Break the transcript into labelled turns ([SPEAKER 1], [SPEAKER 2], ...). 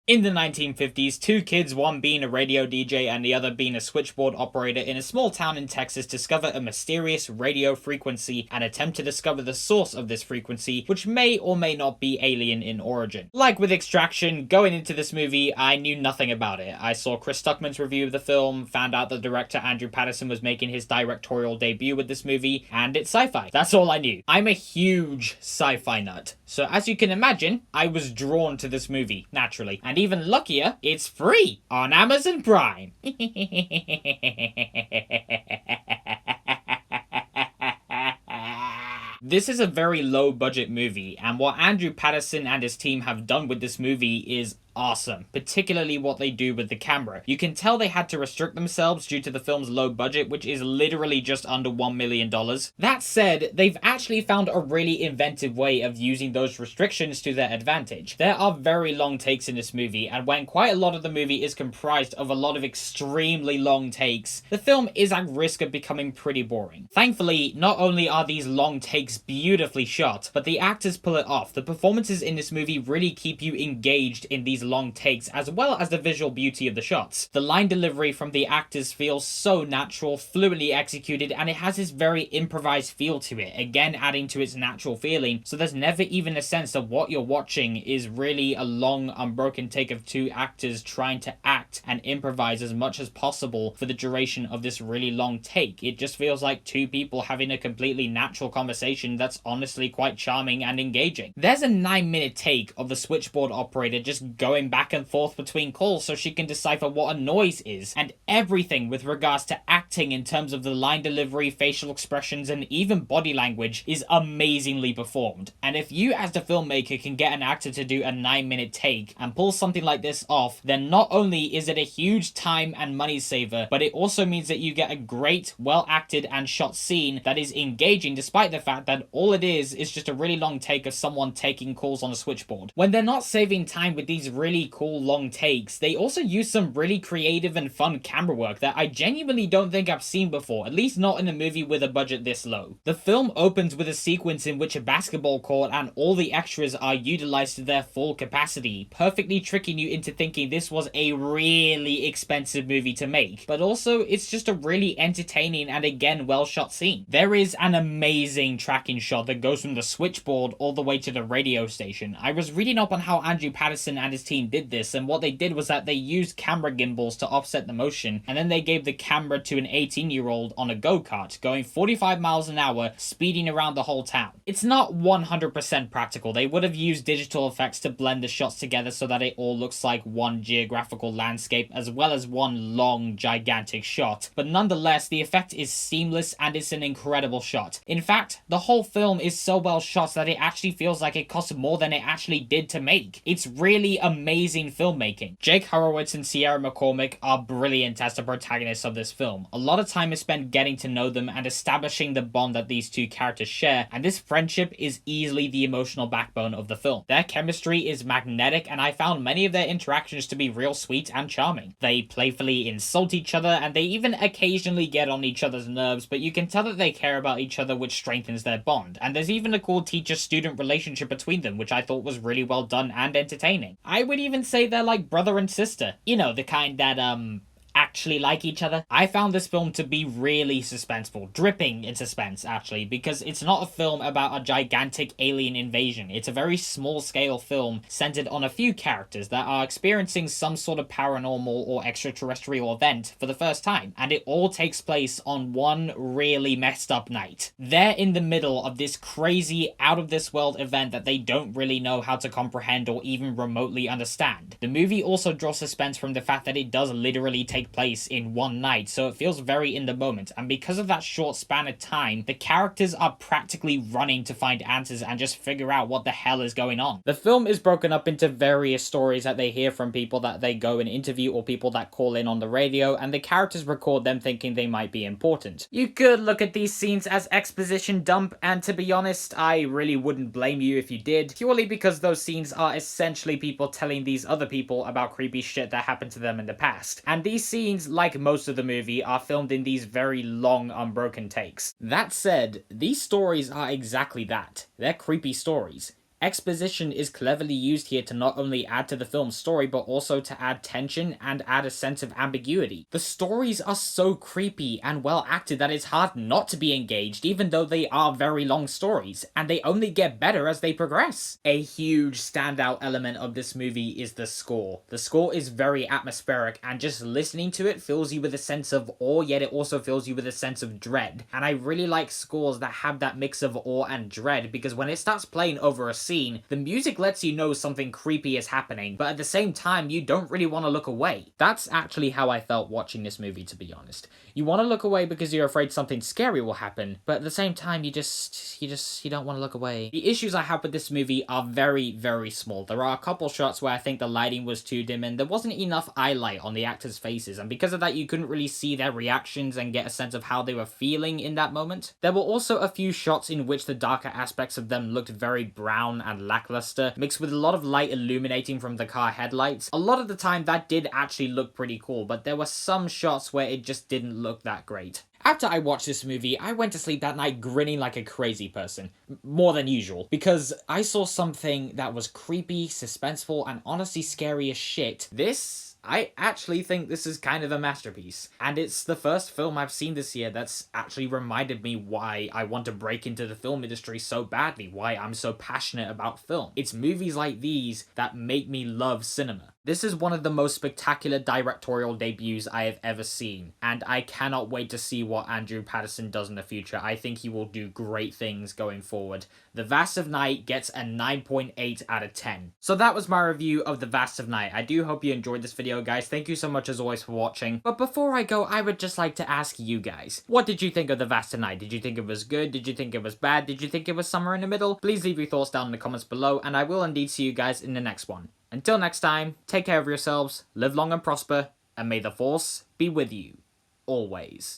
[SPEAKER 1] In the 1950s, two kids, one being a radio DJ and the other being a switchboard operator in a small town in Texas, discover a mysterious radio frequency and attempt to discover the source of this frequency, which may or may not be alien in origin. Like with Extraction, going into this movie, I knew nothing about it. I saw Chris Stuckman's review of the film, found out that director Andrew Patterson was making his directorial debut with this movie, and it's sci-fi. That's all I knew. I'm a huge sci-fi nut, so as you can imagine, I was drawn to this movie, naturally. And even luckier, it's free on Amazon Prime. This is a very low budget movie, and what Andrew Patterson and his team have done with this movie is awesome, particularly what they do with the camera. You can tell they had to restrict themselves due to the film's low budget, which is literally just under $1 million. That said, they've actually found a really inventive way of using those restrictions to their advantage. There are very long takes in this movie, and when quite a lot of the movie is comprised of a lot of extremely long takes, the film is at risk of becoming pretty boring. Thankfully, not only are these long takes beautifully shot, but the actors pull it off. The performances in this movie really keep you engaged in these long takes, as well as the visual beauty of the shots. The line delivery from the actors feels so natural, fluently executed, and it has this very improvised feel to it, again adding to its natural feeling, so there's never even a sense that what you're watching is really a long, unbroken take of two actors trying to act and improvise as much as possible for the duration of this really long take. It just feels like two people having a completely natural conversation that's honestly quite charming and engaging. There's a 9-minute take of the switchboard operator just going back and forth between calls so she can decipher what a noise is, and everything with regards to acting in terms of the line delivery, facial expressions, and even body language is amazingly performed. And if you as the filmmaker can get an actor to do a 9-minute take and pull something like this off, then not only is it a huge time and money saver, but it also means that you get a great, well acted and shot scene that is engaging, despite the fact that all it is just a really long take of someone taking calls on a switchboard. When they're not saving time with these really cool long takes, they also use some really creative and fun camera work that I genuinely don't think I've seen before, at least not in a movie with a budget this low. The film opens with a sequence in which a basketball court and all the extras are utilized to their full capacity, perfectly tricking you into thinking this was a really expensive movie to make, but also it's just a really entertaining and again well shot scene. There is an amazing tracking shot that goes from the switchboard all the way to the radio station. I was reading up on how Andrew Patterson and his team did this, and what they did was that they used camera gimbals to offset the motion, and then they gave the camera to an 18-year-old on a go-kart, going 45 miles an hour, speeding around the whole town. It's not 100% practical. They would have used digital effects to blend the shots together so that it all looks like one geographical landscape as well as one long, gigantic shot, but nonetheless, the effect is seamless and it's an incredible shot. In fact, the whole film is so well shot that it actually feels like it cost more than it actually did to make. It's really amazing filmmaking. Jake Horowitz and Sierra McCormick are brilliant as the protagonists of this film. A lot of time is spent getting to know them and establishing the bond that these two characters share, and this friendship is easily the emotional backbone of the film. Their chemistry is magnetic, and I found many of their interactions to be real sweet and charming. They playfully insult each other, and they even occasionally get on each other's nerves, but you can tell that they care about each other, which strengthens their bond. And there's even a cool teacher-student relationship between them, which I thought was really well done and entertaining. I would even say they're like brother and sister. You know, the kind that, actually like each other. I found this film to be really suspenseful, dripping in suspense actually, because it's not a film about a gigantic alien invasion. It's a very small scale film centered on a few characters that are experiencing some sort of paranormal or extraterrestrial event for the first time, and it all takes place on one really messed up night. They're in the middle of this crazy out of this world event that they don't really know how to comprehend or even remotely understand. The movie also draws suspense from the fact that it does literally take place in one night, so it feels very in the moment, and because of that short span of time, the characters are practically running to find answers and just figure out what the hell is going on. The film is broken up into various stories that they hear from people that they go and interview or people that call in on the radio, and the characters record them thinking they might be important. You could look at these scenes as exposition dump, and to be honest, I really wouldn't blame you if you did, purely because those scenes are essentially people telling these other people about creepy shit that happened to them in the past. And these scenes, like most of the movie, are filmed in these very long, unbroken takes. That said, these stories are exactly that. They're creepy stories. Exposition is cleverly used here to not only add to the film's story, but also to add tension and add a sense of ambiguity. The stories are so creepy and well acted that it's hard not to be engaged, even though they are very long stories, and they only get better as they progress. A huge standout element of this movie is the score. The score is very atmospheric, and just listening to it fills you with a sense of awe, yet it also fills you with a sense of dread. And I really like scores that have that mix of awe and dread, because when it starts playing over a scene, the music lets you know something creepy is happening, but at the same time, you don't really want to look away. That's actually how I felt watching this movie, to be honest. You want to look away because you're afraid something scary will happen, but at the same time, you don't want to look away. The issues I have with this movie are very, very small. There are a couple shots where I think the lighting was too dim and there wasn't enough eye light on the actors' faces, and because of that, you couldn't really see their reactions and get a sense of how they were feeling in that moment. There were also a few shots in which the darker aspects of them looked very brown and lackluster, mixed with a lot of light illuminating from the car headlights. A lot of the time that did actually look pretty cool, but there were some shots where it just didn't look that great. After I watched this movie, I went to sleep that night grinning like a crazy person. More than usual. Because I saw something that was creepy, suspenseful, and honestly scary as shit. I actually think this is kind of a masterpiece. And it's the first film I've seen this year that's actually reminded me why I want to break into the film industry so badly, why I'm so passionate about film. It's movies like these that make me love cinema. This is one of the most spectacular directorial debuts I have ever seen, and I cannot wait to see what Andrew Patterson does in the future. I think he will do great things going forward. The Vast of Night gets a 9.8 out of 10. So that was my review of The Vast of Night. I do hope you enjoyed this video, guys. Thank you so much as always for watching. But before I go, I would just like to ask you guys, what did you think of The Vast of Night? Did you think it was good? Did you think it was bad? Did you think it was somewhere in the middle? Please leave your thoughts down in the comments below, and I will indeed see you guys in the next one. Until next time, take care of yourselves, live long and prosper, and may the Force be with you, always.